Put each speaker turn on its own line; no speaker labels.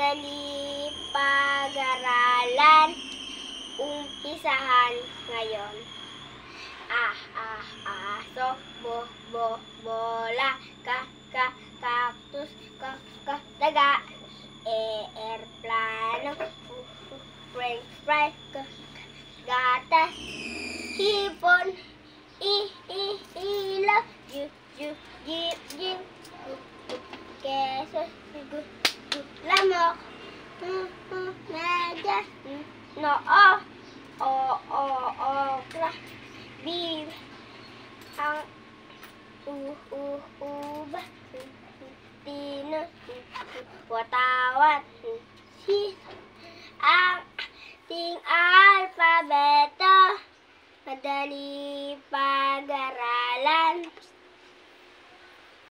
madali pag-aralan. Umpisahan ngayon. Aso, bola, cactus, daga, airplano, french fry, gatas, hipon, ilaw, jeep, keso, lamok, medyas, noo, okra, beef, ang uba, tino, watawan, ang ting alpabeto, madali pag-aralan.